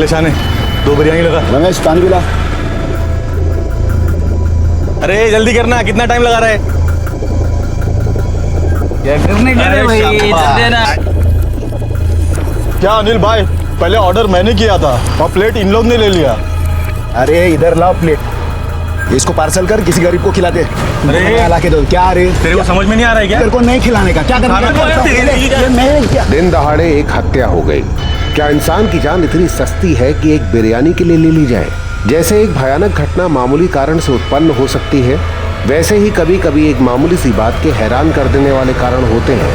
चले शाने, 2 बिरयानी लगा। रमेश पानी पिला। अरे जल्दी करना, कितना टाइम लगा रहा है? क्या अनिल भाई, पहले ऑर्डर मैंने किया था और प्लेट इन लोग ने ले लिया। अरे इधर लाओ प्लेट, इसको पार्सल कर, किसी गरीब को खिला दे। अरे ला के दो। क्या रे, तेरे को समझ में नहीं आ रहा है क्या? तेरे को नहीं खिलाने का क्या करना? दिन दहाड़े एक हत्या हो गई। क्या इंसान की जान इतनी सस्ती है कि एक बिरयानी के लिए ले ली जाए? जैसे एक भयानक घटना मामूली कारण से उत्पन्न हो सकती है, वैसे ही कभी कभी एक मामूली सी बात के हैरान कर देने वाले कारण होते हैं।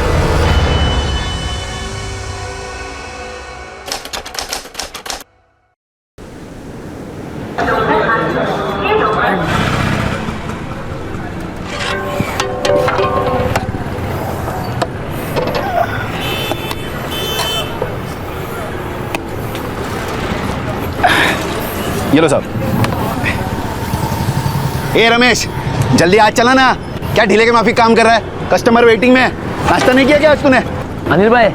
ये लो साहब। ए रमेश, जल्दी आज चला ना, क्या ढीले के माफिक काम कर रहा है? कस्टमर वेटिंग में। नाश्ता नहीं किया क्या आज तूने? अनिल भाई,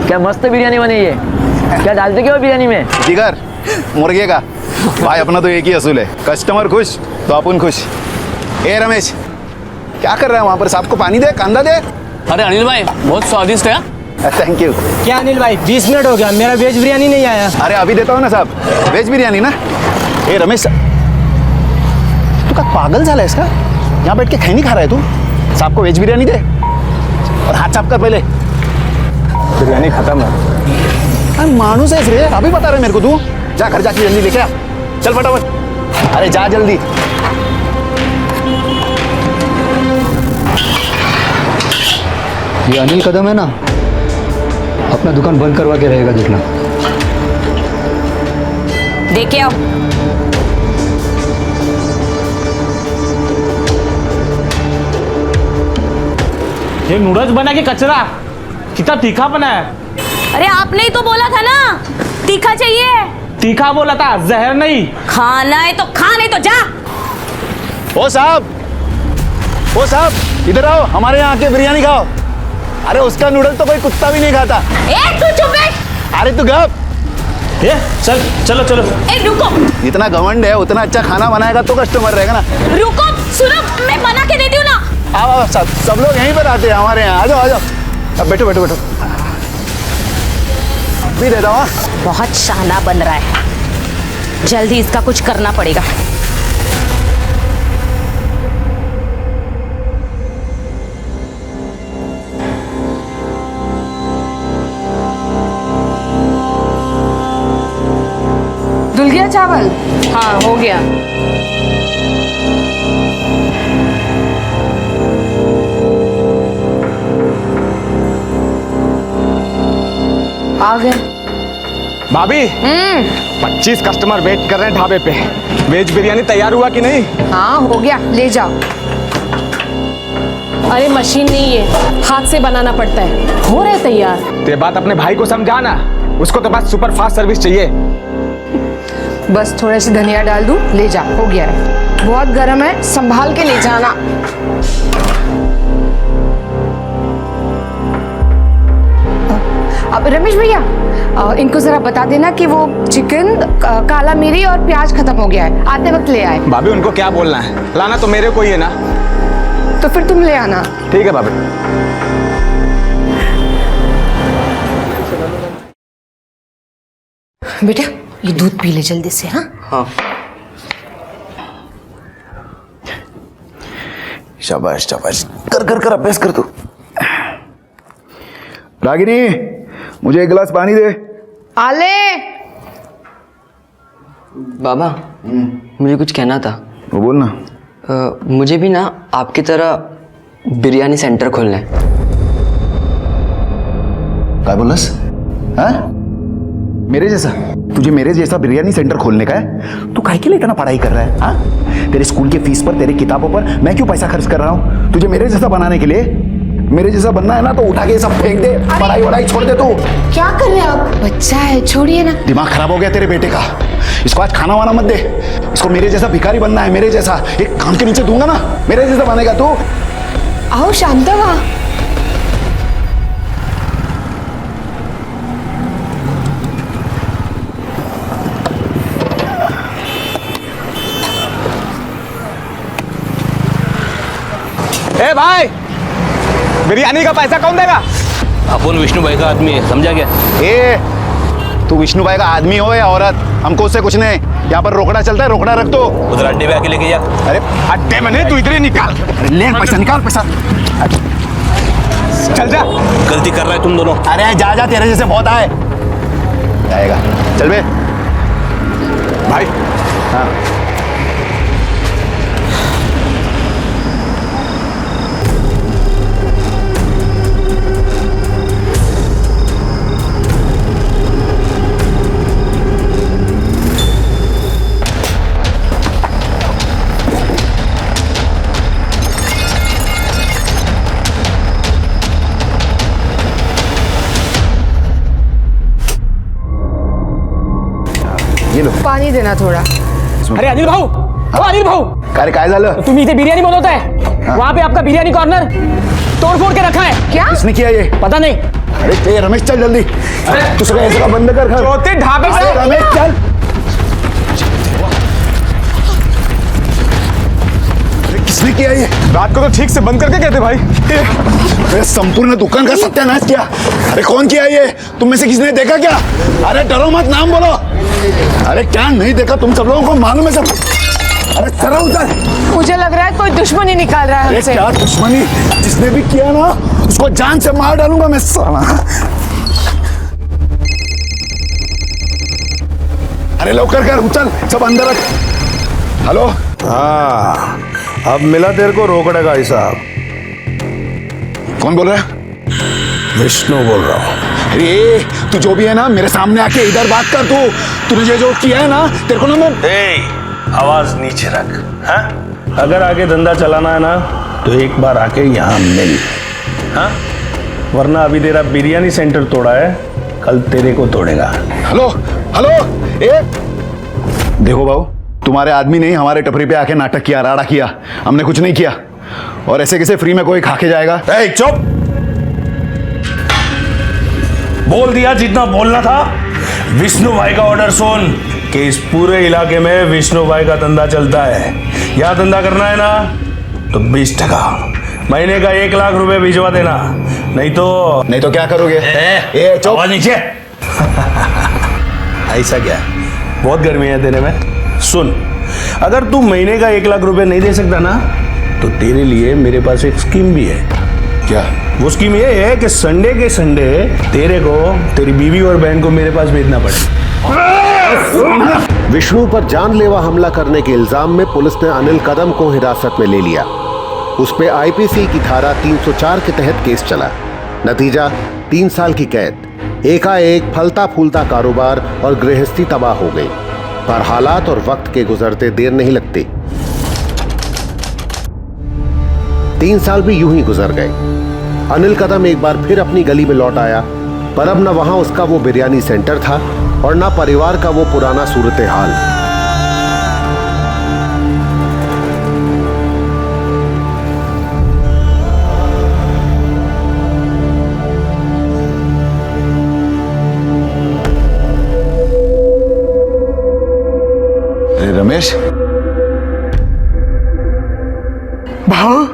क्या मस्त बिरयानी बनी है। क्या डालते क्या हो बिरयानी में? जिगर मुर्गे का। भाई अपना तो एक ही असूल है, कस्टमर खुश तो अपन खुश। ए रमेश, क्या कर रहा है वहाँ पर? साहब को पानी दे, कांदा दे। अरे अनिल भाई, बहुत स्वादिष्ट है। Thank you. क्या अनिल भाई, 20 मिनट हो गया, मेरा वेज बिरयानी नहीं आया। अरे अभी देता हूँ ना साहब, वेज बिरयानी ना। ए रमेश, तू का पागल झाला आहेस का? यहाँ बैठ के खैनी खा रहा है तू? साहब को वेज बिरयानी दे और हाथ साफ कर पहले। बिरयानी खत्म है। अरे मानुस है रे, अभी बता रहे मेरे को तू? जा घर जाके जल्दी लेके आ, चल फटाफट। अरे जा जल्दी। ये अनिल कदम है ना, अपना दुकान बंद करवा के रहेगा, देखना। देखे आओ। ये नूडल्स बना के कचरा, कितना तीखा बना है। अरे आपने ही तो बोला था ना तीखा चाहिए। तीखा बोला था, जहर नहीं। खाना है तो खा, नहीं तो जा। ओ साहब, ओ साहब इधर आओ, हमारे यहाँ आके बिरयानी खाओ। अरे उसका नूडल तो कोई कुत्ता भी नहीं खाता। ए तू चुप बैठ। अरे तू गप। ये चल, चलो चलो। ए रुको, इतना घमंड है, उतना अच्छा खाना बनाएगा तो कस्टमर रहेगा ना। रुको, सुनो, मैं बना के देती हूँ ना। आओ सब लोग यहीं पर आते हैं हमारे यहाँ। आ जाओ आ जाओ, अब बैठो बैठो बैठो। भी देता हूँ। बहुत शाना बन रहा है, जल्दी इसका कुछ करना पड़ेगा। धुल गया चावल? हाँ हो गया। आ गए। भाभी, 25 कस्टमर वेट कर रहे हैं ढाबे पे। वेज बिरयानी तैयार हुआ कि नहीं? हाँ हो गया, ले जाओ। अरे मशीन नहीं है, हाथ से बनाना पड़ता है। हो रहे तैयार। ते बात अपने भाई को समझाना, उसको तो बस सुपर फास्ट सर्विस चाहिए। बस थोड़े से धनिया डाल दूं, ले जा, हो गया है। बहुत गर्म है, संभाल के ले जाना। अब रमेश भैया, इनको जरा बता देना कि वो चिकन, काला मिरी और प्याज खत्म हो गया है, आते वक्त ले आए। भाभी उनको क्या बोलना है, लाना तो मेरे को ही है ना। तो फिर तुम ले आना। ठीक है भाभी। बेटा ये दूध पी ले जल्दी से। हाँ हाँ। शाबाश शाबाश, कर कर कर अभ्यास कर तू। रागिनी, मुझे एक गिलास पानी दे। आले। बाबा, मुझे कुछ कहना था। वो बोलना। मुझे भी ना आपकी तरह बिरयानी सेंटर खोलना है। क्या बोलस? हाँ? मेरे जैसा? तुझे मेरे जैसा बिरयानी सेंटर खोलने का है? तू काहे के लिए इतना पढ़ाई कर रहा है? हाँ? तेरे स्कूल के फीस पर, तेरे किताबों पर मैं क्यों पैसा खर्च कर रहा हूँ तुझे मेरे जैसा बनाने के लिए? मेरे जैसा बनना है ना तो उठा के सब फेंक दे, पढ़ाई वढ़ाई छोड़ दे तू। क्या कर रहे हैं आप? बच्चा है, छोड़िए ना। दिमाग खराब हो गया तेरे बेटे का। इसको आज खाना वाना मत दे। इसको मेरे जैसा भिखारी बनना है, मेरे जैसा। एक कान के नीचे दूंगा ना, मेरे जैसा बनेगा तू। आओ शांत हुआ। ए भाई, बिरयानी का पैसा कौन देगा? अपन विष्णु भाई का आदमी है, समझा क्या? ए, तू विष्णु भाई का आदमी हो या औरत, हमको उससे कुछ नहीं। यहाँ पर रोकड़ा चलता है, रोकड़ा रख दो। उधर अड्डे पे आके लेके जा। अरे अड्डे में नहीं, तू इधर ही निकाल। अरे ले पैसा, निकाल पैसा। चल जा। गलती कर रहा है तुम दोनों। अरे जा जा, तेरे जैसे बहुत आए। जाएगा, चल बे। भाई हाँ, ये लो। पानी देना थोड़ा। अरे अनिल भाऊ, अनिल भाऊ, अरे काय झालं? तुम इथे बिरयानी बनवता है? वहाँ पे आपका बिरयानी कॉर्नर तोड़-फोड़ के रखा है। क्या? किसने किया ये? पता नहीं। अरे ते रमेश, चल जल्दी। तू सगळं हे सगळं बंद कर खा। ज्योति ढाबे अरे से। रमेश चल। अरे किसने किया ये? रात को तो ठीक से बंद करके गए थे भाई। अरे संपूर्ण दुकान का सत्यानाश किया। अरे कौन किया ये? तुम में से किसी ने देखा क्या? अरे डरो मत, नाम बोलो। अरे क्या नहीं देखा? तुम सब लोगों को मालूम है सब। अरे सरा उतर। मुझे लग रहा है कोई दुश्मनी निकाल रहा है अरे हमसे। क्या दुश्मनी? जिसने भी किया ना, उसको जान से मार डालूंगा मैं साला। अरे लवकर कर, उचल, सब अंदर रख। हेलो, हाँ, अब मिला तेरे को रोकड़े का हिसाब। कौन बोल रहा है? विष्णु बोल रहा हूँ। अरे तू जो भी है ना, मेरे सामने आके इधर बात कर। तूने ये जो किया है ना, तेरे को ना मैं आवाज नीचे रख। हाँ? अगर आगे धंधा चलाना है ना, तो एक बार आके यहाँ मिल। हाँ? वरना अभी तेरा बिरयानी सेंटर तोड़ा है, कल तेरे को तोड़ेगा। हेलो हेलो, ए देखो भाऊ, तुम्हारे आदमी ने हमारे टपरी पे आके नाटक किया, राड़ा किया। हमने कुछ नहीं किया। और ऐसे कैसे फ्री में कोई खा के जाएगा? ए, चुप। बोल दिया जितना बोलना था। विष्णु भाई का ऑर्डर सुन कि इस पूरे इलाके में विष्णु भाई का धंधा चलता है। यहाँ धंधा करना है ना, तो 20% महीने का 1 लाख रुपए भिजवा देना, नहीं तो क्या करोगे? ए चुप। आवाज नीचे। ऐसा क्या? बहुत गर्मी है तेरे में। सुन, अगर तू महीने का 1 लाख रुपए नहीं दे सकता ना, तो तेरे लिए मेरे पास एक स्कीम भी है। क्या? वो स्कीम ये है कि संडे के संडे तेरे को, तेरी बीवी और बहन को मेरे पास भेजना पड़े। विष्णु पर जानलेवा हमला करने के इल्जाम में पुलिस ने अनिल कदम को हिरासत में ले लिया। उस पे आईपीसी की धारा 304 के तहत केस चला। नतीजा 3 साल की कैद। एकाएक फलता फूलता कारोबार और गृहस्थी तबाह हो गई। पर हालात और वक्त के गुजरते देर नहीं लगती। 3 साल भी यूं ही गुजर गए। अनिल कदम एक बार फिर अपनी गली में लौट आया, पर अब न वहां उसका वो बिरयानी सेंटर था और ना परिवार का वो पुराना सूरत हाल। अरे रमेश, भाव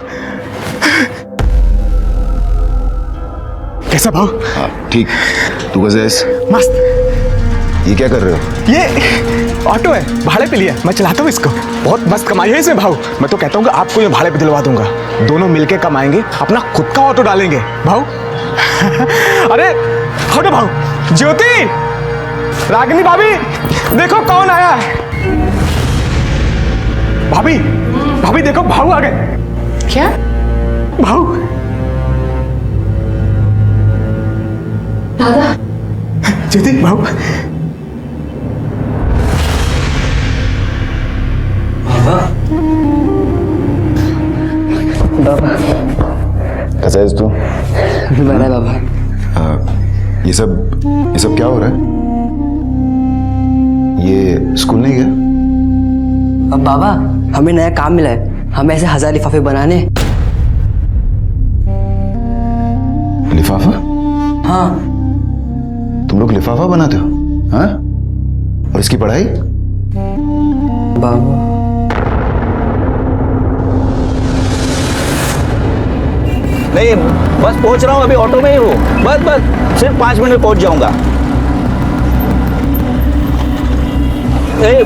कैसा भाव? हाँ ठीक। तू कैसे है? मस्त। ये क्या कर रहे हो? ये ऑटो है, भाड़े पे लिया, मैं चलाता हूँ इसको। बहुत मस्त कमाई है इसमें भाव। मैं तो कहता हूँ कि आपको ये भाड़े पे दिलवा दूंगा। दोनों मिलके कमाएंगे, अपना खुद का ऑटो डालेंगे भाव। अरे हटो भाव। ज्योति, रागिनी भाभी, देखो कौन आया है। भाभी, भाभी देखो भाव आ गए। क्या? भाव। दादा, ज्योति, भाव। कैसा है तू? बड़ा बाबा। ये सब क्या हो रहा है? ये स्कूल नहीं गया? अब बाबा, हमें नया काम मिला है। हमें ऐसे 1000 लिफाफे बनाने। लिफाफा? हाँ। तुम लोग लिफाफा बनाते हो? हाँ? और इसकी पढ़ाई? बाबा नहीं बस पहुंच रहा हूँ, अभी ऑटो में ही हूँ, बस सिर्फ 5 मिनट में पहुंच जाऊंगा। ए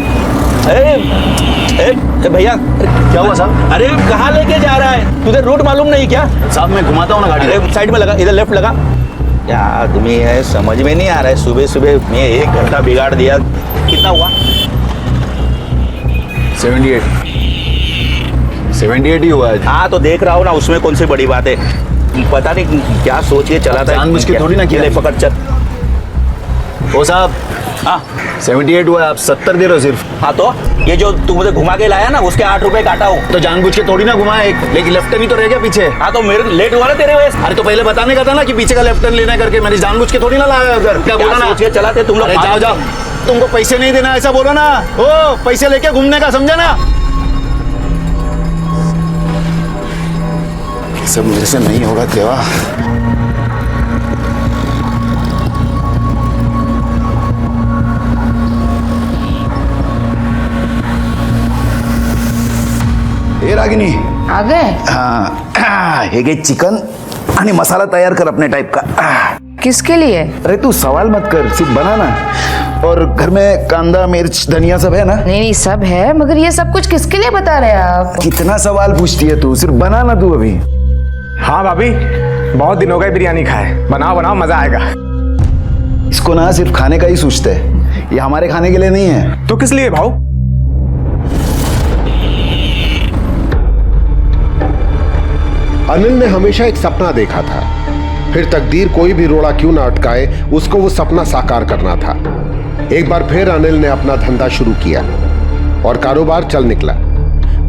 भैया, क्या हुआ साहब? अरे कहाँ लेके जा रहा है? तुझे रूट मालूम नहीं क्या? साहब मैं घुमाता हूँ ना गाड़ी। अरे साइड में लगा, इधर लेफ्ट लगा। क्या आदमी है, समझ में नहीं आ रहा है। सुबह सुबह मैं 1 घंटा बिगाड़ दिया। कितना हुआ? 78 ही हुआ है। हाँ तो देख रहा हूँ ना, उसमें कौन सी बड़ी बात है। पता नहीं क्या सोच के चला था। जानबूझ के थोड़ी ना किया। ले पकड़ चल। ओ साहब, हाँ 78 हुआ है, आप 70 दे रहे हो सिर्फ। हाँ तो ये जो तू मुझे घुमा के लाया ना, उसके 8 रुपए काटा हूँ। तो जानबूझ के थोड़ी ना घुमाए, लेकिन लेफ्ट टर्न ही तो रह गया पीछे। हाँ तो मेरे लेट हुआ ना तेरे वजह से। अरे तो पहले बताने का था ना कि पीछे का लेफ्ट टर्न लेना करके, मैंने जानबूझ के थोड़ी ना लाया उधर। क्या बोला ना, सोच के चलाते तुम लोग। अरे जाओ जाओ, तुमको पैसे नहीं देना ऐसा बोलो ना। ओ पैसे लेके घूमने का, समझा ना? सब मेरे से नहीं होगा देवा। हे रागिनी, आ गए? हाँ हे घे चिकन आणि मसाला तयार कर अपने टाइप का। किसके लिए? अरे तू सवाल मत कर, सिर्फ बना ना। और घर में कांदा मिर्च धनिया सब है ना? नहीं सब है, मगर ये सब कुछ किसके लिए बता रहे हैं आप? कितना सवाल पूछती है तू, सिर्फ बना ना तू अभी। हाँ भाभी, बहुत दिन हो गए बिरयानी खाए। बनाओ बनाओ, मजा आएगा। इसको ना सिर्फ खाने का ही सोचते है, ये हमारे खाने के लिए नहीं है। तो किस लिए भाऊ? अनिल ने हमेशा एक सपना देखा था, फिर तकदीर कोई भी रोड़ा क्यों ना अटकाए, उसको वो सपना साकार करना था। एक बार फिर अनिल ने अपना धंधा शुरू किया और कारोबार चल निकला।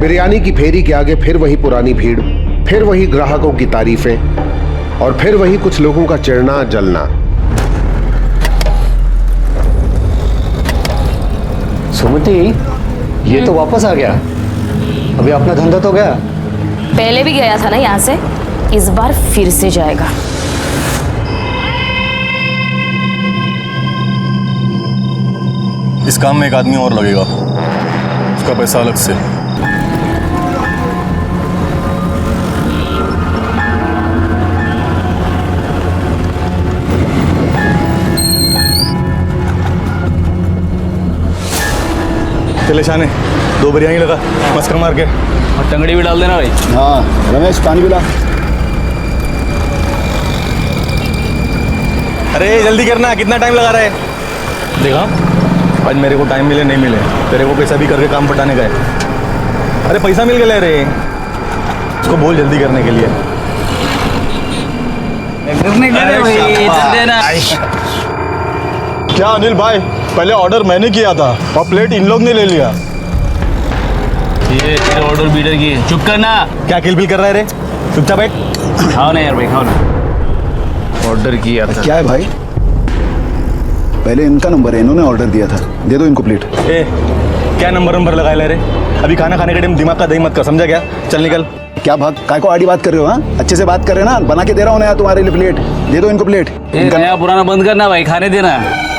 बिरयानी की फेरी के आगे फिर वही पुरानी भीड़, फिर वही ग्राहकों की तारीफें और फिर वही कुछ लोगों का चिढ़ना जलना। सुमति, ये तो वापस आ गया। अभी अपना धंधा तो गया। पहले भी गया था ना यहाँ से, इस बार फिर से जाएगा। इस काम में एक आदमी और लगेगा, उसका पैसा अलग से। चले शाने, 2 बिरयानी लगा, मस्कर मार के। और टंगड़ी भी डाल देना भाई। हाँ रमेश, पानी पिला। अरे जल्दी करना, कितना टाइम लगा रहा है? देखा, आज मेरे को टाइम मिले नहीं मिले, तेरे को कैसा भी करके काम पटाने का है। अरे पैसा मिल गया रे, उसको बोल जल्दी करने के लिए। क्या अनिल भाई, पहले ऑर्डर मैंने किया था और प्लेट इन लोग ने ले लिया। ये तेरे ऑर्डर बीटर की है। चुप करना। क्या किलबिल कर रहा है रे? चुपचाप बैठ। खाओ ना यार भाई, खाओ ना। ऑर्डर किया था। क्या है भाई? पहले इनका नंबर है, इन्होंने ऑर्डर दिया था, दे दो इनको प्लेट। ए, क्या नंबर लगाए ले रे? अभी खाना खाने के टाइम दिमाग का दही मत कर, समझा क्या? चल निकल। क्या भाग, काय को आड़ी बात कर रहे हो? हाँ अच्छे से बात कर रहे हो ना, बना के दे रहा हूँ ना तुम्हारे लिए प्लेट, दे दो इनको प्लेट। नया पुराना बंद करना भाई, खाने देना।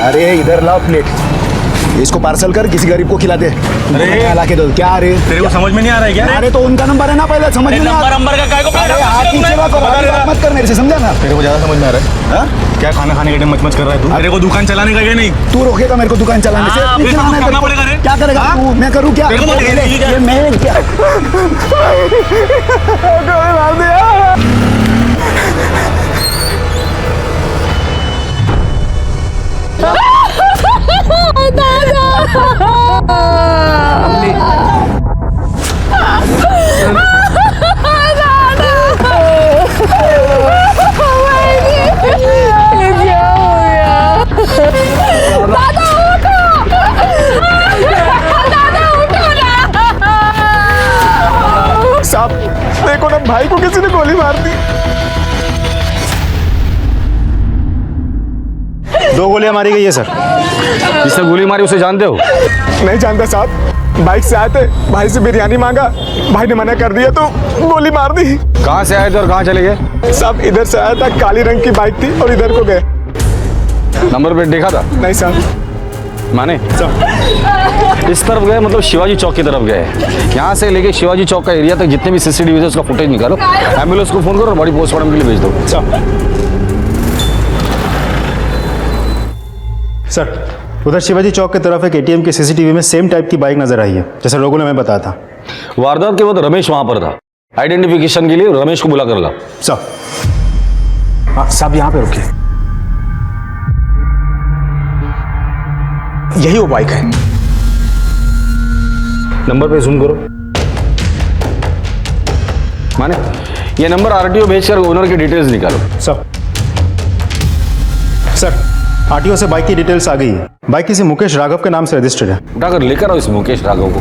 अरे इधर लाओ प्लेट, इसको पार्सल कर, किसी गरीब को खिला दे। अरे ला के दो। क्या अरे तेरे को समझ में नहीं आ रहा है क्या? अरे तो उनका नंबर है ना, पहले समझ में नहीं आ रहा। नंबर का काय को अरे हाथ नीचे रख, बात मत कर मेरे से, समझा ना? तेरे को ज्यादा समझ में आ रहा है? हाँ? क्या खाना खाने के टाइम मच कर रहा है तू? तेरे को दुकान चलाने का क्या नहीं? तू रोकेगा मेरे को दुकान चलाने से? हाँ, नहीं फिर चलाना है करना तेरे को। पड़ेगा रे। क्या करेगा तू? मैं करूँ क्या? तेरे को तो ये मैं क्या? मार दिया। साहब देखो ना, भाई को किसी ने गोली मार दी। 2 गोलियां मारी गई है सर। जिसने गोली मारी उसे जानते हो? नहीं जानता साहब, बाइक से आए थे, भाई से बिरयानी मांगा, भाई ने मना कर दिया तो गोली मार दी। कहाँ से आए थे और कहाँ चले गए? साहब इधर से आया था, काली रंग की बाइक थी और इधर को गए। नंबर प्लेट देखा था? नहीं साहब। माने इस तरफ गए मतलब शिवाजी चौक की तरफ गए। यहाँ से लेके शिवाजी चौक का एरिया तक जितने भी सीसीटीवी है उसका फुटेज निकालो, एम्बुलेंस को फोन करो और बॉडी पोस्टमार्टम के लिए भेज दो। सर उधर शिवाजी चौक की तरफ एक एटीएम के सीसीटीवी में सेम टाइप की बाइक नजर आई है जैसे लोगों ने हमें बताया था। वारदात के वक्त रमेश वहां पर था। आइडेंटिफिकेशन के लिए रमेश को बुला कर ला। सर साहब यहाँ पे रुकिए, यही वो बाइक है। नंबर पे जूम करो। माने ये नंबर आरटीओ भेजकर ओनर की डिटेल्स निकालो। सर आरटीओ से बाइक की डिटेल्स आ गई है। बाइक किसी मुकेश राघव के नाम से रजिस्टर्ड है। उठाकर लेकर आओ इस मुकेश राघव को।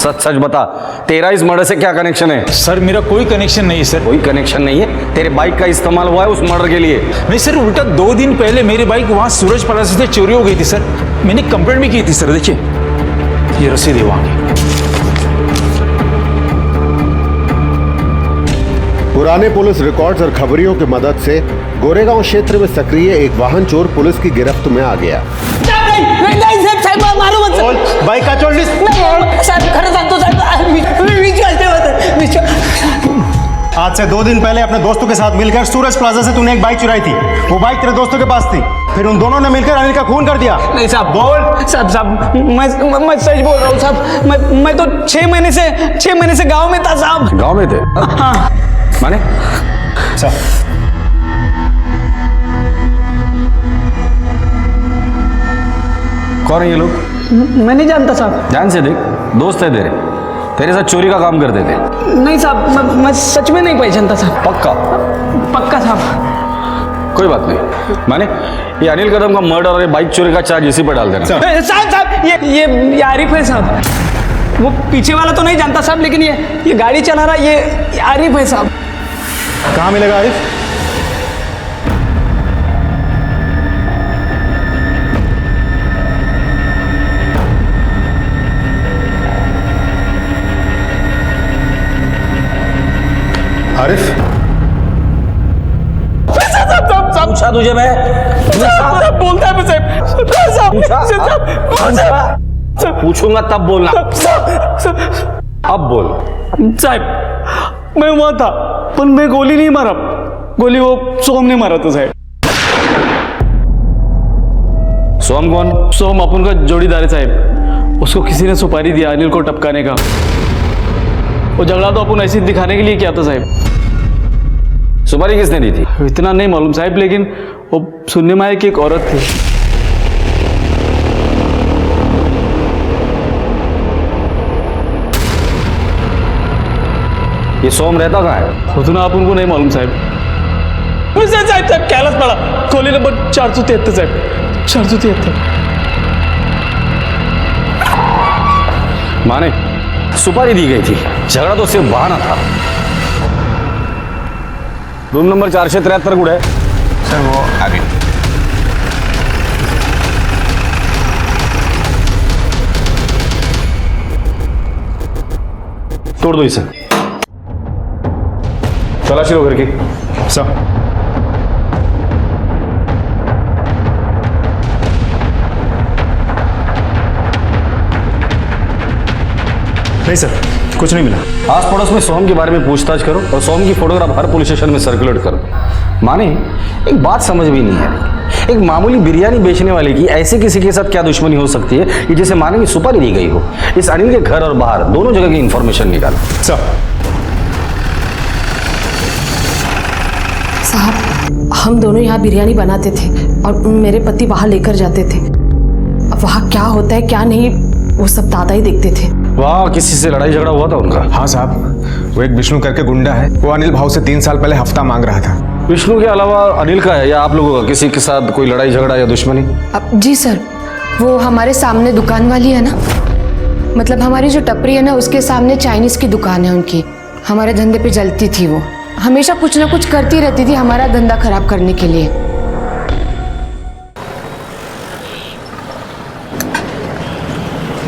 सच सच बता, तेरा इस मर्डर से क्या कनेक्शन है? सर मेरा कोई कनेक्शन नहीं है सर। कोई कनेक्शन नहीं है? तेरे बाइक का इस्तेमाल हुआ है उस मर्डर के लिए? नहीं सर, उल्टा 2 दिन पहले मेरी बाइक वहां सूरज प्लाजा से चोरी हो गई थी सर। मैंने कंप्लेंट भी की थी सर। देखिए ये रसीद है वहां की। पुराने पुलिस रिकॉर्ड्स और खबरियों की मदद से गोरेगांव क्षेत्र में सक्रिय एक वाहन चोर पुलिस की गिरफ्त में आ गया। बाइक का चोर आज से 2 दिन पहले अपने दोस्तों के साथ मिलकर सूरज प्लाजा से तूने एक बाइक चुराई थी। वो बाइक तेरे दोस्तों के पास थी, फिर उन दोनों ने मिलकर अनिल का खून कर दिया। नहीं साहब, बोल। साहब मैं सच बोल रहा हूँ साहब। मैं तो 6 महीने से गांव में था साहब। गांव में थे? हाँ। माने कौन है ये लोग? मैं नहीं जानता साहब। ध्यान से देख, दोस्त है तेरे साथ चोरी का काम करते थे। नहीं साहब, मैं सच में नहीं पहचानता साहब। पक्का साहब। कोई बात नहीं। माने ये अनिल कदम का मर्डर और ये बाइक चोरी का चार्ज इसी पर डाल देना। साहब ये आरिफ है साहब। वो पीछे वाला तो नहीं जानता साहब, लेकिन ये गाड़ी चला रहा ये आरिफ है साहब। कहाँ मिलेगा आरिफ? आरिफ पूछा तुझे मैं? बोलता है मुझे। पूछूंगा तब बोलना। अब बोल। साहब मैं वहां था, पर मैं गोली नहीं मारा। गोली वो सोम ने मारा था साहब। सोम कौन? सोम अपन का जोड़ीदार है साहब। उसको किसी ने सुपारी दिया अनिल को टपकाने का। वो झगड़ा तो अपन ऐसे दिखाने के लिए किया था साहब। सुपारी किसने दी थी? इतना नहीं मालूम साहब, लेकिन वो सुनने में आया कि एक औरत थी। ये सोम रहता कहाँ है? उतना आप उनको नहीं मालूम साहब। मुझे साहब कैलाश पड़ा। खोली नंबर 473 साहब। 473। माने सुपारी दी गई थी, झगड़ा तो सिर्फ बहाना था। रूम नंबर 473 गुड़ है सर। वो आगे तोड़ दो इसे। तलाशी लो घर की। सर नहीं सर, कुछ नहीं मिला। आस पड़ोस में सोहम के बारे में पूछताछ करो और सोहम की फोटोग्राफ हर पुलिस स्टेशन में सर्कुलेट करो। माने एक बात समझ भी नहीं है, एक मामूली बिरयानी बेचने वाले की ऐसे किसी के साथ क्या दुश्मनी हो सकती है कि जिसे माने की सुपारी दी गई हो? इस अनिल के घर और बाहर दोनों जगह की इंफॉर्मेशन निकालो। साहब हम दोनों यहाँ बिरयानी बनाते थे और मेरे पति वहाँ लेकर जाते थे। अब वहाँ क्या होता है क्या नहीं वो सब दादा ही देखते थे। वाह, किसी से लड़ाई झगड़ा हुआ था उनका? हाँ साहब, वो एक विष्णु करके गुंडा है। वो अनिल भाव से 3 साल पहले हफ्ता मांग रहा था। विष्णु के अलावा अनिल का है या आप लोगों का किसी के साथ कोई लड़ाई झगड़ा या दुश्मनी? जी सर, वो हमारे सामने दुकान वाली है ना, मतलब हमारी जो टपरी है ना उसके सामने चाइनीज की दुकान है उनकी। हमारे धंधे पे जलती थी वो, हमेशा कुछ ना कुछ करती रहती थी हमारा धंधा खराब करने के लिए।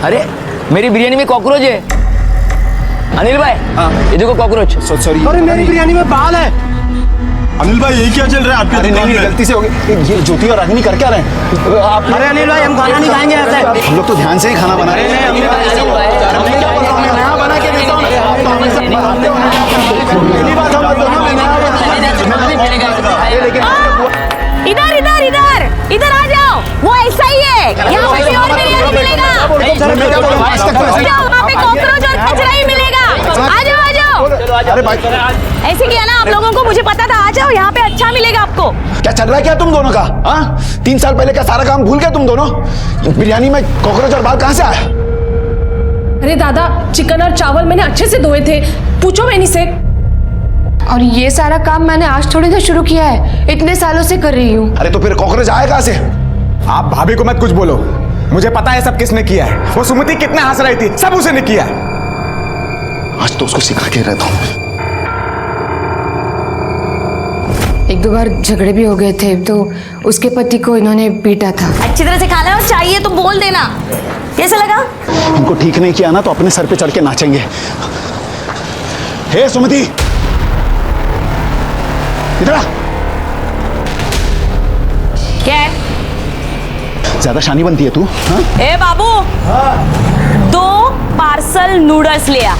अरे मेरी बिरयानी में कॉकरोच है अनिल भाई। हाँ ये देखो कॉकरोच। सॉरी। अरे मेरी बिरयानी में बाल है। अनिल भाई ये क्या चल रहा है आपके अरे दुकान नहीं, में? गलती से हो गई। ये ज्योति और रागिनी कर क्या रहे हैं आप? अरे अनिल भाई हम खाना नहीं खाएंगे ऐसे। हम लोग तो ध्यान से ही खाना बना रहे हैं। हमें क्या पता, मैं नया बना के देता हूँ। तो हमेशा बनाते हो। पहली बात हम दोनों में नया बनाते हैं। लेकिन इधर इधर इधर इधर आ जाओ, वो ऐसा ही है, यहाँ पे प्योर बिरयानी मिलेगा। वहाँ पे कॉकरोच और कचरा ही मिलेगा। आ जाओ आ जाओ। अरे भाई ऐसे किया ना आप लोगों को, मुझे पता था। आ जाओ, यहाँ पे अच्छा मिलेगा आपको। क्या चल रहा है क्या तुम दोनों का? हाँ, 3 साल पहले का सारा काम भूल गए तुम दोनों? बिरयानी में कॉकरोच और बाल कहाँ से आया? अरे दादा, चिकन और चावल मैंने अच्छे से धोए थे, पूछो मैनी से। और ये सारा काम मैंने आज थोड़ी ना शुरू किया है, इतने सालों से कर रही हूँ। अरे तो फिर कॉकरोच आया कहाँ से? आप भाभी को मत कुछ बोलो, मुझे पता है सब किसने किया है। वो सुमति कितने हंस रही थी, सब उसे ने किया है। आज तो उसको सिखा के रहता हूँ। 1-2 बार झगड़े भी हो गए थे, तो उसके पति को इन्होंने पीटा था। अच्छी तरह से खाना और चाहिए तो बोल देना। कैसा लगा? इनको ठीक नहीं किया ना तो अपने सर पे चढ़ के नाचेंगे। हे सुमति, इधर आ। क्या है? ज्यादा शानी बनती है तू? हाँ? ए बाबू, 2 पार्सल नूडल्स ले आ।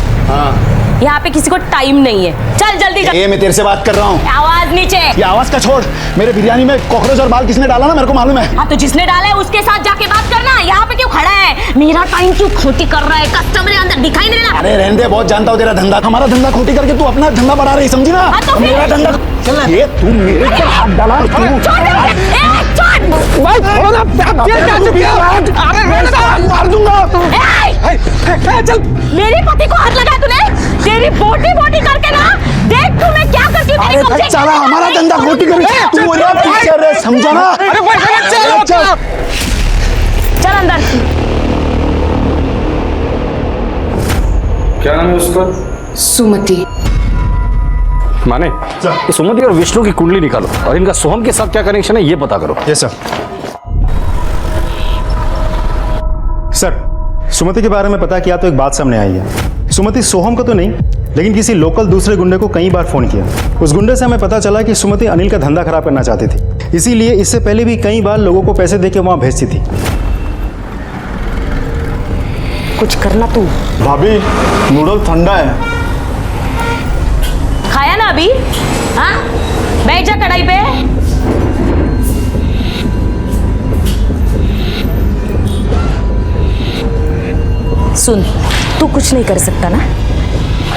यहाँ पे किसी को टाइम नहीं है, चल जल्दी कर। ये मैं तेरे से बात कर रहा हूँ। आवाज नीचे। ये आवाज का छोड़, मेरे बिरयानी में कॉकरोच और बाल किसने डाला ना मेरे को मालूम है। हाँ तो जिसने डाला है उसके साथ जाके बात करना, यहाँ पे क्यों खड़ा है? मेरा टाइम क्यों खोटी कर रहा है? कस्टमर अंदर दिखाई नहीं देना। अरे रहने दे, बहुत जानता हूँ तेरा धंधा। हमारा धंधा खोटी करके तू अपना धंधा बढ़ा रही, समझी ना? हाँ तो फिर? मेरा धंधा ये तू मेरे पर हाथ डाला तू। मार दूंगा। चल, मेरे पति को हाथ लगा तूने? तेरी बोटी बोटी करके ना, देख तू मैं क्या करती हूँ। अरे चला, हमारा धंधा खोटी करी तू, मेरा पीछे रह, समझा ना? चल अंदर। क्या नाम है उसका? सुमति। माने सुमति और विष्णु की कुंडली निकालो और इनका सोहम के साथ क्या कनेक्शन है ये पता करो। Yes sir. सर, सुमति के बारे में पता किया तो एक बात सामने आई है। सुमति सोहम का तो नहीं, लेकिन किसी लोकल दूसरे गुंडे को कई बार फोन किया। उस गुंडे से हमें पता चला कि सुमति अनिल का धंधा खराब करना चाहती थी, इसीलिए इससे पहले भी कई बार लोगों को पैसे देके वहां भेजती थी। कुछ करना तू। भाभी, नूडल ठंडा है। खाया ना अभी? हाँ, बैठ जा कढ़ाई पे। सुन, तू कुछ नहीं कर सकता ना,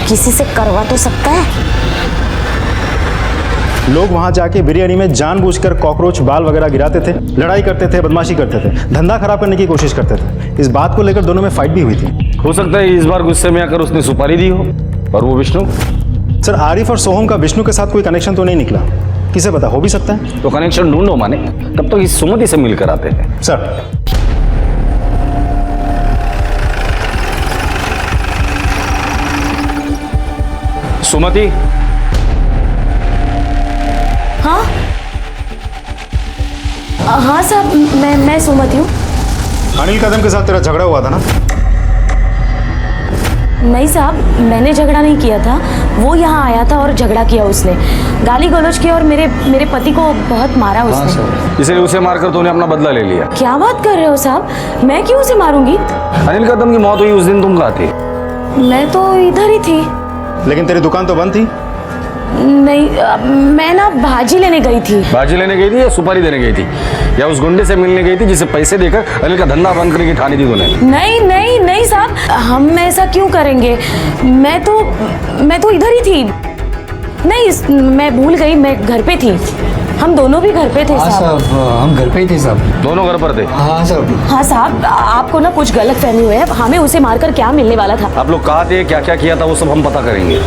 किसी से करवा तो सकता है। लोग वहां जाके बिरयानी में जानबूझकर कॉकरोच बाल वगैरह गिराते थे, लड़ाई करते थे, बदमाशी करते थे, धंधा खराब करने की कोशिश करते थे। इस बात को लेकर दोनों में फाइट भी हुई थी। हो सकता है इस बार गुस्से में आकर उसने सुपारी दी हो। और वो विष्णु? सर, आरिफ और सोहम का विष्णु के साथ कोई कनेक्शन तो नहीं निकला, किसे पता, हो भी सकता है। तो कनेक्शन ढूंढो माने, तब तो इस सुमति से मिलकर आते हैं। सर, सुमति। हाँ हाँ साहब, मैं सुमति हूँ। अनिल कदम के साथ तेरा झगड़ा हुआ था ना? नहीं साहब, मैंने झगड़ा नहीं किया था, वो यहाँ आया था और झगड़ा किया उसने, गाली गलौज किया और मेरे पति को बहुत मारा उसने। इसलिए उसे मारकर तूने अपना बदला ले लिया। क्या बात कर रहे हो साहब, मैं क्यों उसे मारूंगी? अनिल कदम की मौत हुई उस दिन तुम कहाँ थी? मैं तो इधर ही थी। लेकिन तेरी दुकान तो बंद थी। नहीं, मैं ना भाजी लेने गई थी। भाजी लेने गई थी या सुपारी देने गई थी या उस गुंडे से मिलने गई थी जिसे पैसे देकर अनिल का धंधा बंद करने की ठानी थी तूने? नहीं नहीं नहीं साहब, हम ऐसा क्यों करेंगे? मैं तो इधर ही थी। नहीं, मैं भूल गई, मैं घर पे थी। हम दोनों भी घर पे थे साहब। हम घर पे ही थे साहब। दोनों घर पर थे? हाँ साहब। हाँ साहब, आपको ना कुछ गलत फहमी हुई है, हमें उसे मारकर क्या मिलने वाला था। आप लोग कहाँ थे, क्या क्या किया था, वो सब हम पता करेंगे।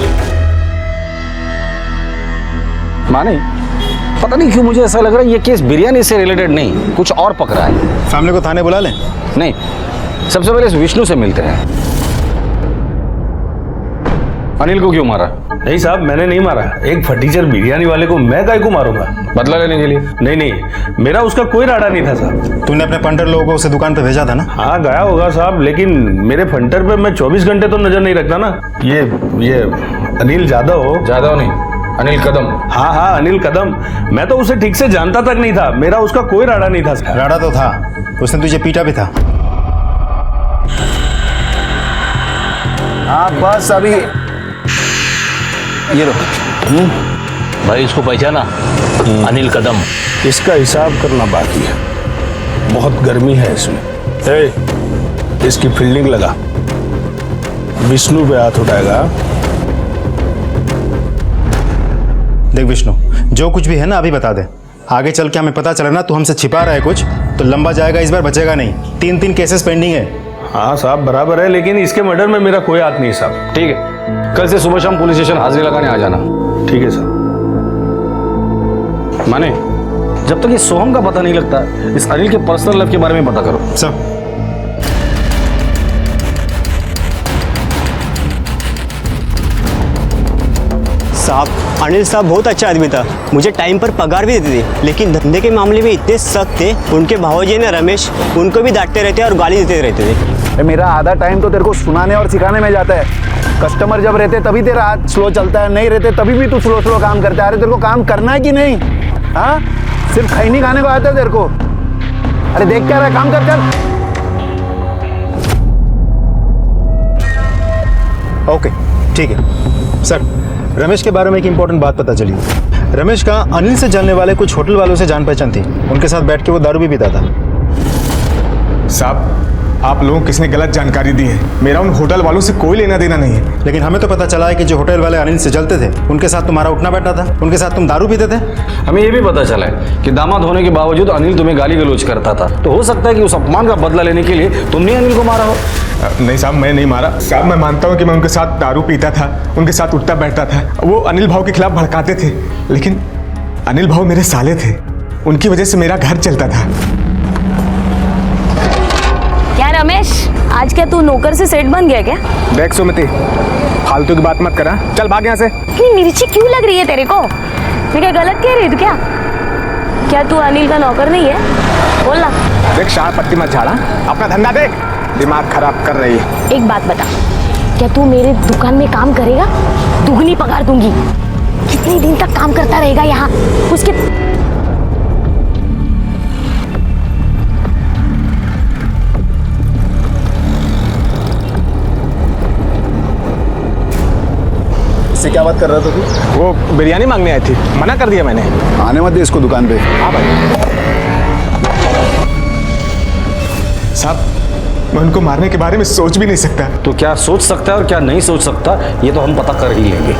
माने पता नहीं क्यों मुझे ऐसा लग रहा है ये केस बिरयानी से रिलेटेड नहीं, कुछ और पक रहा है। फैमिली को थाने बुला लें? नहीं, सबसे पहले इस विष्णु से मिलते हैं। अनिल को क्यों मारा? नहीं साहब, मैंने नहीं मारा। एक फटीचर बिरयानी वाले को मैं काहे को मारूंगा? बदला लेने के लिए? नहीं नहीं, मेरा उसका कोई राड़ा नहीं था साहब। तूने अपने पंटर लोगों को उसे दुकान पे भेजा था ना? हाँ गया होगा साहब, लेकिन मेरे फंटर पे मैं 24 घंटे तो नजर नहीं रखता ना। ये अनिल जादव नहीं, अनिल कदम? हाँ हाँ, अनिल कदम। मैं तो उसे ठीक से जानता तक नहीं था, मेरा उसका कोई राड़ा नहीं था। राड़ा तो था, उसने तुझे पीटा भी था। हाँ बस अभी ये लो। भाई इसको पहचाना? अनिल कदम। इसका हिसाब करना बाकी है, बहुत गर्मी है इसमें। इसकी फील्डिंग लगा, विष्णु पे हाथ उठाएगा। देख विष्णु, जो कुछ भी है ना अभी बता दे। आगे चल के हमें पता चला ना तू हमसे छिपा रहा है कुछ, तो लंबा जाएगा, इस बार बचेगा नहीं। 3 केसेस पेंडिंग है। हाँ साहब बराबर है, लेकिन इसके मर्डर में मेरा कोई हाथ नहीं साहब। ठीक है, कल से सुबह शाम पुलिस स्टेशन हाजिरी लगाने आ जाना। ठीक है साहब। माने जब तक ये सोहम का पता नहीं लगता, इस अनिल के पर्सनल लाइफ के बारे में पता करो। सब साहब, अनिल साहब बहुत अच्छा आदमी था, मुझे टाइम पर पगार भी देते थे, लेकिन धंधे के मामले में इतने सख्त थे। उनके भावजी ने रमेश, उनको भी डांटते रहते और गाली देते रहते थे। मेरा आधा टाइम तो तेरे को सुनाने और सिखाने में जाता है। कस्टमर जब रहते तभी तेरा हाथ स्लो चलता है, नहीं रहते तभी भी तू स्लो काम करता है। अरे तेरे को काम करना है कि नहीं? हाँ, सिर्फ खैनी खाने को आता है तेरे को? अरे देख क्या रहा है, काम कर। ओके ठीक है सर। रमेश के बारे में एक इंपॉर्टेंट बात पता चली। रमेश का अनिल से जलने वाले कुछ होटल वालों से जान पहचान थी, उनके साथ बैठ के वो दारू भी पीता था। साहब, आप लोगों को किसने गलत जानकारी दी है? मेरा उन होटल वालों से कोई लेना देना नहीं है। लेकिन हमें तो पता चला है कि जो होटल वाले अनिल से जलते थे, उनके साथ तुम्हारा उठना बैठा था, उनके साथ तुम दारू पीते थे। हमें ये भी पता चला है कि दामाद होने के बावजूद अनिल तुम्हें गाली गलौज करता था, तो हो सकता है कि उस अपमान का बदला लेने के लिए तुमने अनिल को मारा हो। नहीं साहब, मैं नहीं मारा साहब। मैं मानता हूँ कि मैं उनके साथ दारू पीता था, उनके साथ उठता बैठता था, वो अनिल भाव के खिलाफ भड़काते थे, लेकिन अनिल भाव मेरे साले थे, उनकी वजह से मेरा घर चलता था। क्या रमेश, आज क्या तू नौकर से सेठ बन गया क्या? देख सुमति, फालतू की बात मत करा, चल भाग यहाँ से। इतनी मिर्ची क्यों लग रही है तेरे को? मैं क्या गलत कह रही थी क्या? क्या तू अनिल का नौकर नहीं है? बोल ना। देख शाह पत्ती मत झाड़ा, अपना धंधा देख, दिमाग खराब कर रही है। एक बात बता, क्या तू मेरे दुकान में काम करेगा? दुगनी पगार दूंगी। कितने दिन तक काम करता रहेगा यहाँ? उसके इससे क्या बात कर रहा था तू? वो बिरयानी मांगने आई थी, मना कर दिया मैंने। आने मत दे इसको दुकान पे। हाँ भाई साहब, मैं उनको मारने के बारे में सोच भी नहीं सकता। तो क्या सोच सकता है और क्या नहीं सोच सकता, ये तो हम पता कर ही लेंगे।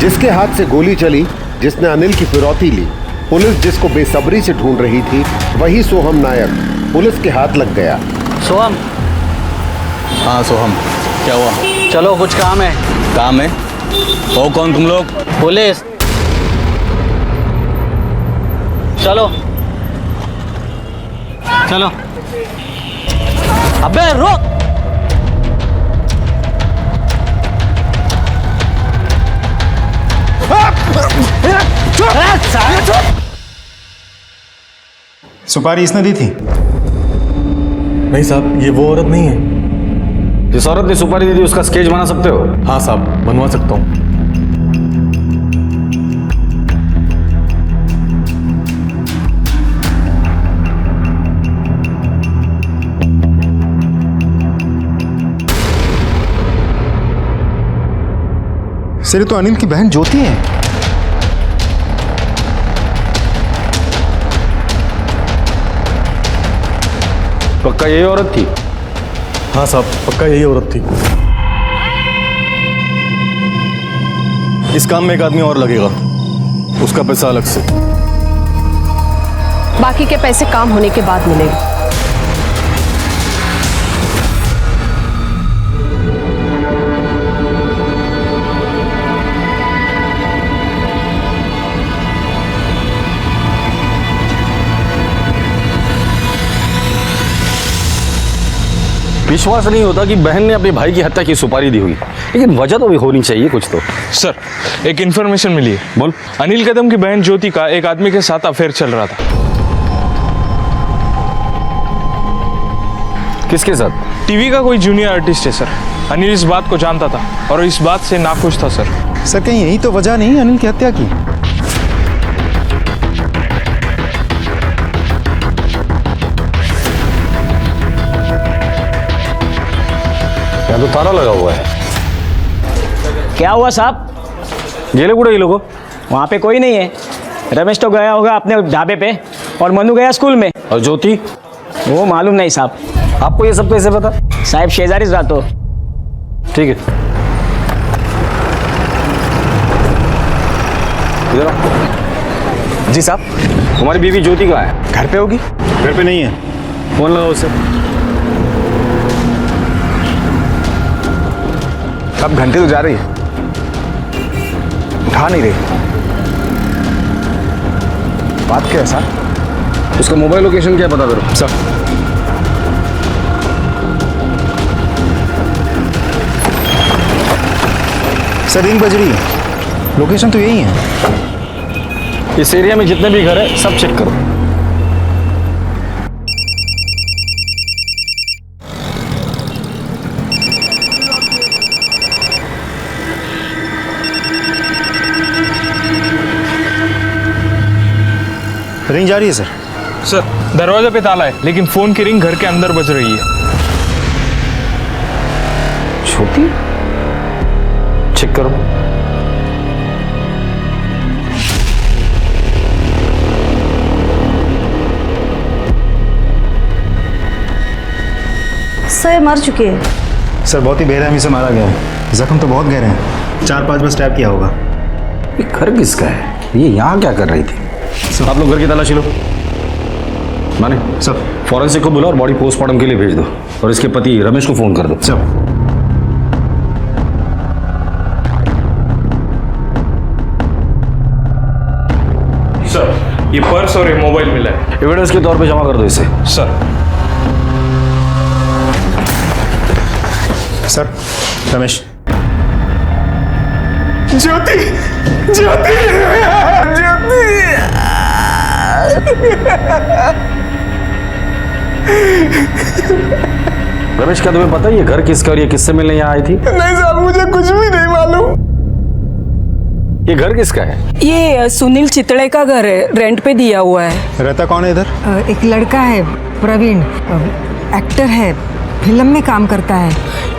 जिसके हाथ से गोली चली, जिसने अनिल की फिरौती ली, पुलिस जिसको बेसब्री से ढूंढ रही थी, वही सोहम नायक पुलिस के हाथ लग गया। सोहम। हाँ सोहम, क्या हुआ? चलो, कुछ काम है। काम है? हो कौन तुम लोग? पुलिस। चलो चलो। अबे रुक। सुपारी इसने दी थी? नहीं साहब, ये वो औरत नहीं है। जिस औरत ने सुपारी दी थी उसका स्केच बना सकते हो? हाँ साहब, बनवा सकता हूँ। सर, तो अनिल की बहन ज्योति है। पक्का यही औरत थी? हाँ साहब, पक्का यही औरत थी। इस काम में एक आदमी और लगेगा, उसका पैसा अलग से। बाकी के पैसे काम होने के बाद मिलेंगे। विश्वास नहीं होता कि बहन ने अपने भाई की हत्या की सुपारी दी हुई, लेकिन वजह तो भी होनी चाहिए कुछ तो। सर, एक इन्फॉर्मेशन मिली है। बोल। अनिल कदम की बहन ज्योति का एक आदमी के साथ अफेयर चल रहा था। किसके साथ? टीवी का कोई जूनियर आर्टिस्ट है सर। अनिल इस बात को जानता था और इस बात से नाखुश था सर। सर कहीं यही तो वजह नहीं अनिल की हत्या की? यहाँ तो ताला लगा हुआ है। क्या हुआ साहब? गेले कुठे ये लोग? वहाँ पे कोई नहीं है। रमेश तो गया होगा अपने ढाबे पे और मनु गया स्कूल में। और ज्योति? वो मालूम नहीं साहब। आपको ये सब कैसे पता? साहब शेजारी रातो। ठीक है, इधर आओ। जी साहब। तुम्हारी बीवी ज्योति कहाँ है? घर पे होगी। घर पे नहीं है। फोन लगाओ उसे। अब घंटे तो जा रही है, उठा नहीं रही। बात क्या है सर? उसका मोबाइल लोकेशन क्या पता करो सर। सर रिंग बज रही है, लोकेशन तो यही है। इस एरिया में जितने भी घर है सब चेक करो। रिंग जा रही है सर। सर दरवाजे पे ताला है, लेकिन फोन की रिंग घर के अंदर बज रही है। छोटी चेक करो। सर मर चुकी है। सर बहुत ही बेरहमी से मारा गया है, जख्म तो बहुत गहरे हैं, 4-5 बार स्टैब किया होगा। ये घर किसका है? ये यहाँ क्या कर रही थी? आप लोग घर की तलाशी लो। माने सब फॉरेंसिक को बुला और बॉडी पोस्टमार्टम के लिए भेज दो, और इसके पति रमेश को फोन कर दो। सब सर ये पर्स और ये मोबाइल मिला है। एविडेंस के तौर पे जमा कर दो इसे। Sir sir Ramesh. ज्योति ज्योति ज्योति। रमेश क्या तुम्हें पता है ये घर किसका और ये किससे मिलने यहाँ आई थी? नहीं साहब, मुझे कुछ भी नहीं मालूम। ये घर किसका है? ये सुनील चितड़े का घर है, रेंट पे दिया हुआ है। रहता कौन है इधर? एक लड़का है प्रवीण, एक्टर है, फिल्म में काम करता है।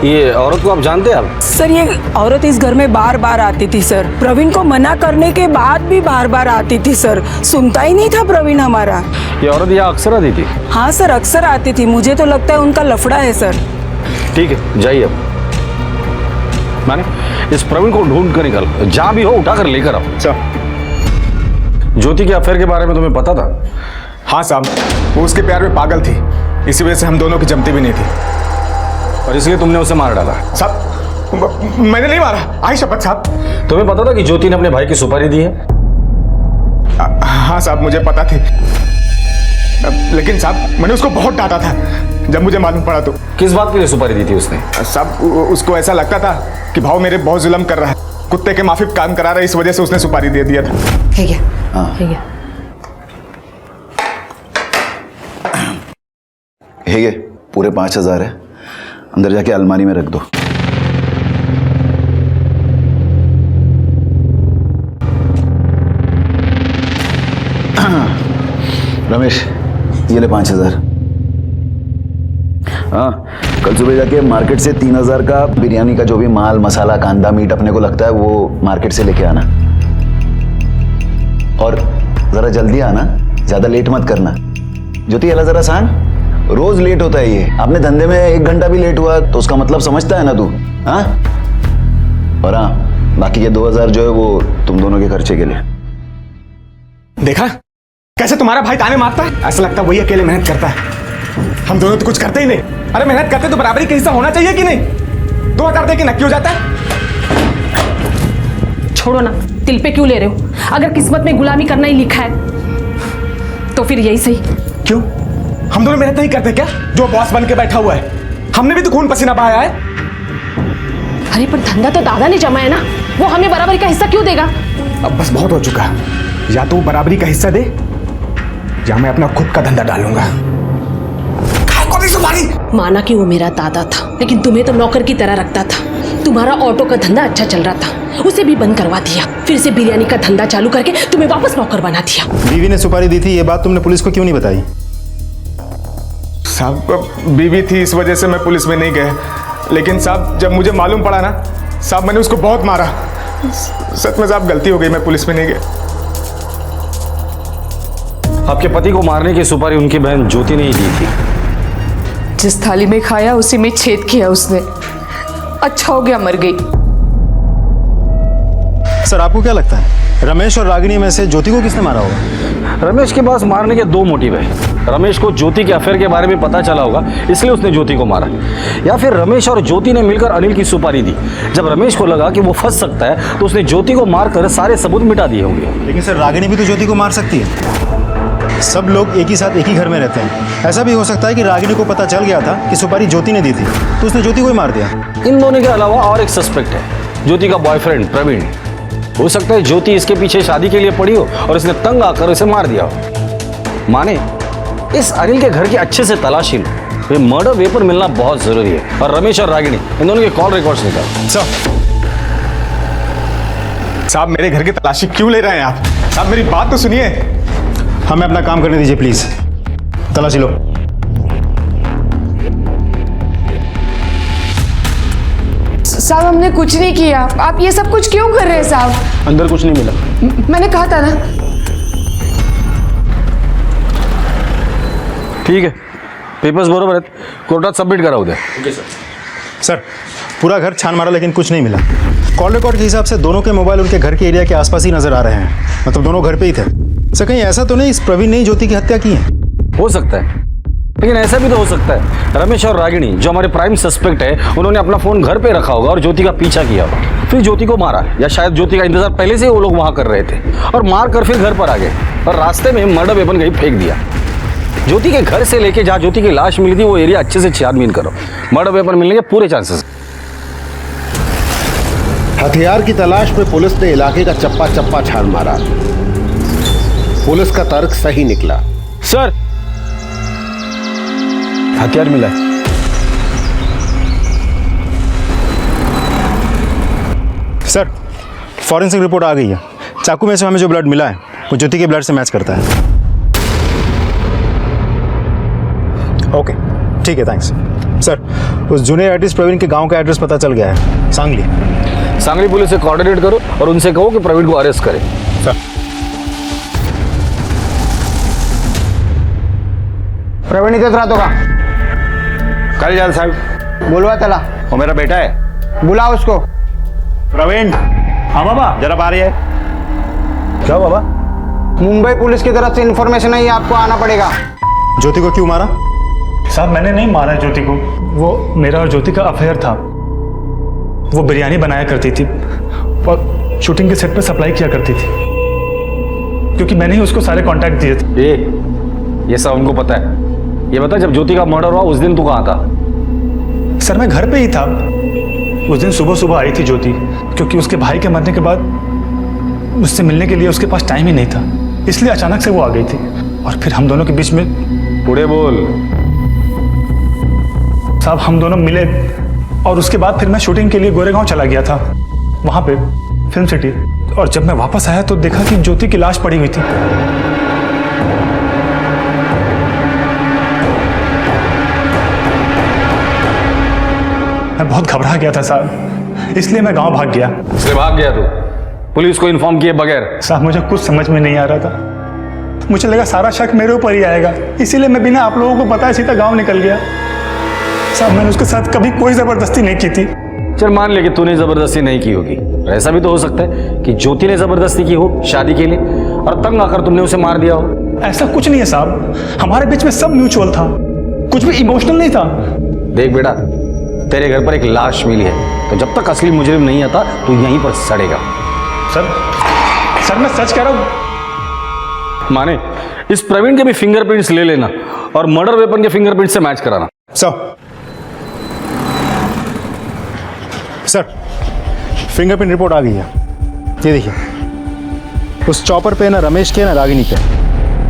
ये औरत को आप जानते हैं आप? सर ये औरत इस घर में बार बार आती थी सर। प्रवीण को मना करने के बाद भी बार बार आती थी सर। सुनता ही नहीं था प्रवीण हमारा। ये औरत यहाँ अक्सर आती थी? हाँ सर अक्सर आती थी। मुझे तो लगता है उनका लफड़ा है सर। ठीक है जाइए अब। माने इस प्रवीण को ढूंढ कर निकाल, जहां भी हो उठा कर लेकर आओ। ज्योति के अफेयर के बारे में तुम्हें पता था? हाँ साहब, वो उसके प्यार में पागल थी, इसी वजह से हम दोनों की जमती भी नहीं थी। और इसलिए तुमने उसे मार डाला? साहब मैंने नहीं मारा, आई शपथ साहब। तुम्हें पता था कि ज्योति ने अपने भाई की सुपारी दी है? हाँ साहब मुझे पता थी, लेकिन साहब मैंने उसको बहुत डांटा था जब मुझे मालूम पड़ा तो। किस बात के लिए सुपारी दी थी उसने? साहब उसको ऐसा लगता था कि भाव मेरे बहुत जुल्म कर रहा है, कुत्ते के माफिक काम करा रहा है, इस वजह से उसने सुपारी दे दिया था। ठीक है ठीक है। ये पूरे 5,000 है, अंदर जाके अलमारी में रख दो। रमेश ये ले 5,000। हाँ कल सुबह जाके मार्केट से 3,000 का बिरयानी का जो भी माल मसाला कांदा मीट अपने को लगता है वो मार्केट से लेके आना, और जरा जल्दी आना, ज्यादा लेट मत करना। ज्योति अला जरा सांग, रोज लेट होता है ये। आपने धंधे में 1 घंटा भी लेट हुआ तो उसका मतलब समझता है ना तू? हाँ और हाँ बाकी के 2,000 जो है वो तुम दोनों के खर्चे के लिए। देखा कैसे तुम्हारा भाई ताने मारता है, ऐसा लगता है वही अकेले मेहनत करता है, हम दोनों तो कुछ करते ही नहीं। अरे मेहनत करते तो बराबरी का हिस्सा होना चाहिए कि नहीं? 2,000 दे के नक्की हो जाता है। छोड़ो ना, दिल पे क्यों ले रहे हो? अगर किस्मत में गुलामी करना ही लिखा है तो फिर यही सही। क्यों हम दोनों मेहनत नहीं करते क्या? जो बॉस बन के बैठा हुआ है, हमने भी तो खून पसीना बहाया है। अरे पर धंधा तो दादा ने जमा है ना, वो हमें बराबरी का हिस्सा क्यों देगा? अब बस बहुत हो चुका, या तो वो बराबरी का हिस्सा दे या मैं अपना खुद का धंधा डालूंगा। तुम्हारी? माना कि वो मेरा दादा था, लेकिन तुम्हें तो नौकर की तरह रखता था। तुम्हारा ऑटो का धंधा अच्छा चल रहा था, उसे भी बंद करवा दिया, फिर से बिरयानी का धंधा चालू करके तुम्हें वापस नौकर बना दिया। बीवी ने सुपारी दी थी, ये बात तुमने पुलिस को क्यों नहीं बताई? साहब बीवी थी इस वजह से मैं पुलिस में नहीं गया, लेकिन साहब जब मुझे मालूम पड़ा ना साहब मैंने उसको बहुत मारा। सच में साहब गलती हो गई, मैं पुलिस में नहीं गया। आपके पति को मारने की सुपारी उनकी बहन ज्योति ने ही दी थी। जिस थाली में खाया उसी में छेद किया उसने। अच्छा हो गया मर गई। सर आपको क्या लगता है रमेश और रागिनी में से ज्योति को किसने मारा होगा? रमेश के पास मारने के दो मोटिव है। रमेश को ज्योति के अफेयर के बारे में पता चला होगा, इसलिए उसने ज्योति को मारा, या फिर रमेश और ज्योति ने मिलकर अनिल की सुपारी दी। जब रमेश को लगा कि वो फंस सकता है तो उसने ज्योति को मारकर सारे सबूत मिटा दिए होंगे। लेकिन सर रागिनी भी तो ज्योति को मार सकती है। सब लोग एक ही साथ एक ही घर में रहते हैं। ऐसा भी हो सकता है कि रागिनी को पता चल गया था कि सुपारी ज्योति ने दी थी, तो उसने ज्योति को ही मार दिया। इन दोनों के अलावा और एक सस्पेक्ट है, ज्योति का बॉयफ्रेंड प्रवीण। हो सकता है ज्योति इसके पीछे शादी के लिए पड़ी हो और इसने तंग आकर इसे मार दिया हो। माने इस अनिल के घर की अच्छे से तलाशी लो, ये मर्डर वेपन मिलना बहुत जरूरी है। और रमेश और रागिनी इन दोनों के कॉल रिकॉर्ड्स निकाल। साहब मेरे घर की तलाशी क्यों ले रहे हैं आप? साहब मेरी बात तो सुनिए। हमें अपना काम करने दीजिए प्लीज। तलाशी लो। साहब हमने कुछ नहीं किया, आप ये सब कुछ क्यों कर रहे हैं साहब? अंदर कुछ नहीं मिला। मैंने कहा था ना। ठीक है, पेपर्स बरोबर आहेत, कोर्टात सबमिट करा उद्या। Okay sir. सर पूरा घर छान मारा लेकिन कुछ नहीं मिला। कॉल रिकॉर्ड के हिसाब से दोनों के मोबाइल उनके घर के एरिया के आसपास ही नजर आ रहे हैं, मतलब दोनों घर पे ही थे। सर कहीं ऐसा तो नहीं इस प्रवीण ने ही ज्योति की हत्या की है? हो सकता है, लेकिन ऐसा भी तो हो सकता है रमेश और रागिनी जो हमारे प्राइम सस्पेक्ट है उन्होंने अपना फोन घर पे रखा होगा और ज्योति का पीछा किया होगा, फिर ज्योति को मारा, या शायद ज्योति का इंतजार पहले से वो लोग वहां कर रहे थे और मार कर फिर घर पर आ गए और रास्ते में मर्डर वेपन कहीं फेंक दिया। ज्योति के घर से लेके जहां ज्योति की लाश मिली थी वो एरिया अच्छे से छानबीन करो, मर्डर वेपन मिलने के पूरे चांसेस। हथियार की तलाश में पुलिस ने इलाके का चप्पा चप्पा छान मारा। पुलिस का तर्क सही निकला। सर हथियार मिला है। सर फॉरेंसिक रिपोर्ट आ गई है। चाकू में से हमें जो ब्लड मिला है वो ज्योति के ब्लड से मैच करता है। ओके ठीक है, थैंक्स। सर उस जूनियर आर्टिस्ट प्रवीण के गांव का एड्रेस पता चल गया है, सांगली पुलिस से कोऑर्डिनेट करो और उनसे कहो कि प्रवीण को अरेस्ट करें। सर प्रवीण इथेच राहतो का? काय जाल साहब? बोलवा त्याला। वो मेरा बेटा है। बुला उसको। प्रवीण। हाँ बाबा जरा आ रही है। क्या बाबा? मुंबई पुलिस की तरफ से इंफॉर्मेशन है, आपको आना पड़ेगा। ज्योति को क्यों मारा? साहब मैंने नहीं मारा ज्योति को, वो मेरा और ज्योति का अफेयर था। वो बिरयानी बनाया करती थी और शूटिंग के सेट पे सप्लाई किया करती थी, क्योंकि मैंने ही उसको सारे कॉन्टैक्ट दिए थे। ये सब उनको पता है। ये बता जब ज्योति का मर्डर हुआ उस दिन तू कहाँ था? सर मैं घर पे ही था। उस दिन सुबह सुबह आई थी ज्योति, क्योंकि उसके भाई के मरने के बाद मुझसे मिलने के लिए उसके पास टाइम ही नहीं था, इसलिए अचानक से वो आ गई थी और फिर हम दोनों के बीच में। पूरे बोल। साहब हम दोनों मिले और उसके बाद फिर मैं शूटिंग के लिए गोरेगांव चला गया था, वहां पे फिल्म सिटी। और जब मैं वापस आया तो देखा कि ज्योति की लाश पड़ी हुई थी। मैं बहुत घबरा गया था साहब, इसलिए मैं गांव भाग गया। इसलिए भाग गया तू पुलिस को इन्फॉर्म किए बगैर? साहब मुझे कुछ समझ में नहीं आ रहा था, मुझे लगा सारा शक मेरे ऊपर ही आएगा, इसीलिए मैं बिना आप लोगों को बताए सीधा गांव निकल गया। साहब मैंने उसके साथ कभी कोई जबरदस्ती नहीं की थी। चल मान ले कि तूने जबरदस्ती नहीं की होगी, ऐसा भी तो हो सकता है कि ज्योति ने जबरदस्ती की हो शादी के लिए और तंग आकर तुमने उसे मार दिया हो। ऐसा कुछ नहीं है साहब, हमारे बीच में सब म्यूचुअल था, कुछ भी इमोशनल नहीं था। देख बेटा तेरे घर पर एक लाश मिली है, तो जब तक असली मुजरिम नहीं आता तो यहीं पर सड़ेगा। सर मैं सच कह रहा हूं। माने इस प्रवीण के भी फिंगरप्रिंट्स ले लेना और मर्डर वेपन के फिंगरप्रिंट से मैच कराना। सर फिंगरप्रिंट रिपोर्ट आ गई है, ये देखिए। उस चॉपर पे ना रमेश के ना रागिनी पे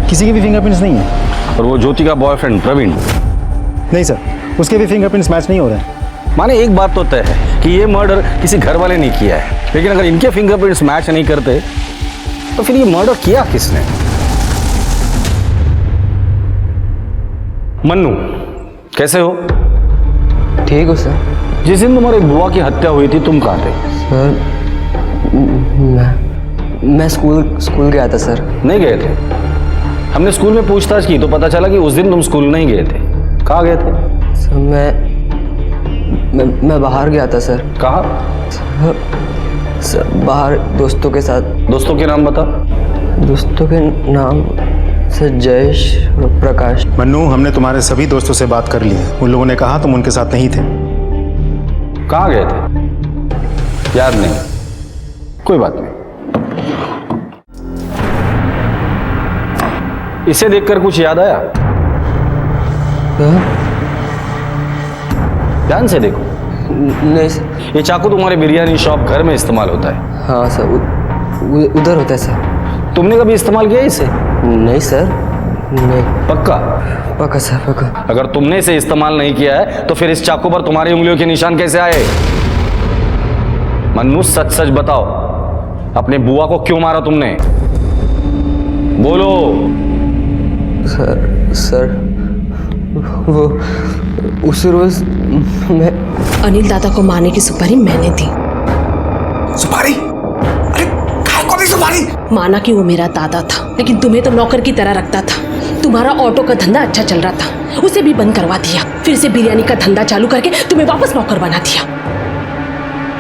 किसी के भी फिंगरप्रिंट्स नहीं है। और वो ज्योति का बॉयफ्रेंड प्रवीण, नहीं सर, उसके भी फिंगरप्रिंट्स मैच नहीं हो रहे हैं। माने एक बात तो तय है कि ये मर्डर किसी घर वाले ने किया है, लेकिन अगर इनके फिंगरप्रिंट्स मैच नहीं करते तो फिर ये मर्डर किया किसने? मन्नू, कैसे हो? ठीक हो सर। जिस दिन तुम्हारी बुआ की हत्या हुई थी तुम कहाँ थे? सर मैं स्कूल गया था सर। नहीं गए थे? हमने स्कूल में पूछताछ की तो पता चला कि उस दिन तुम स्कूल नहीं गए थे। कहाँ गए थे? सर मैं बाहर गया था सर। कहाँ? सर बाहर दोस्तों के साथ। दोस्तों के नाम बता। दोस्तों के नाम सर जयेश और प्रकाश। मन्नू, हमने तुम्हारे सभी दोस्तों से बात कर ली है। उन लोगों ने कहा तुम उनके साथ नहीं थे। कहाँ गए थे? याद नहीं? कोई बात नहीं। इसे देखकर कुछ याद आया? ध्यान से देखो। नहीं सर। ये चाकू तुम्हारे बिरयानी शॉप घर में इस्तेमाल होता है? हाँ सर, उधर होता है सर। तुमने कभी इस्तेमाल किया इसे? नहीं सर, नहीं। पक्का? पक्का सर, पक्का। अगर तुमने इसे इस्तेमाल नहीं किया है तो फिर इस चाकू पर तुम्हारी उंगलियों के निशान कैसे आए? मन्नू, सच सच बताओ, अपने बुआ को क्यों मारा तुमने? बोलो। सर वो उस रोज मैं अनिल दादा को मारने की सुपारी मैंने दी। सुपारी? अरे काय को दी सुपारी? माना कि वो मेरा दादा था, लेकिन तुम्हें तो नौकर की तरह रखता था। तुम्हारा ऑटो का धंधा अच्छा चल रहा था, उसे भी बंद करवा दिया। फिर से बिरयानी का धंधा चालू करके तुम्हें वापस नौकर बना दिया।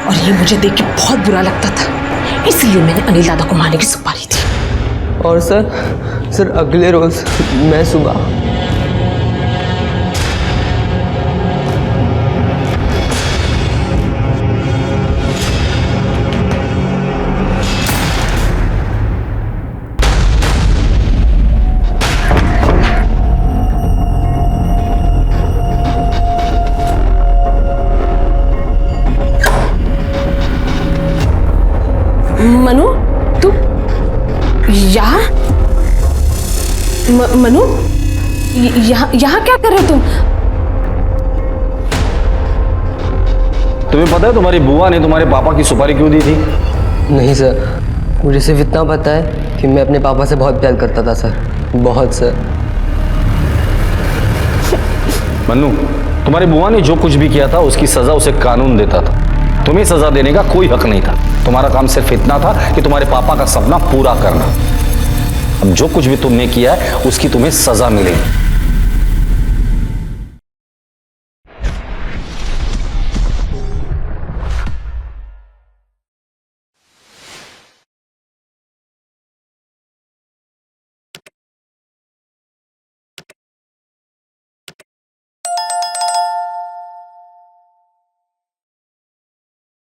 और ये मुझे देख के बहुत बुरा लगता था, इसलिए मैंने अनिल दादा को मारने की सुपारी दी। और सर अगले रोज मैं सुबह मनु, तू यहाँ? मनु, यहाँ क्या कर रहे हो तुम? तुम्हें पता है तुम्हारी बुआ ने तुम्हारे पापा की सुपारी क्यों दी थी? नहीं सर, मुझे सिर्फ इतना पता है कि मैं अपने पापा से बहुत प्यार करता था सर, बहुत सर। मन्नू, तुम्हारी बुआ ने जो कुछ भी किया था उसकी सजा उसे कानून देता था। तुम्हें सजा देने का कोई हक नहीं था। तुम्हारा काम सिर्फ इतना था कि तुम्हारे पापा का सपना पूरा करना। अब जो कुछ भी तुमने किया है उसकी तुम्हें सजा मिलेगी।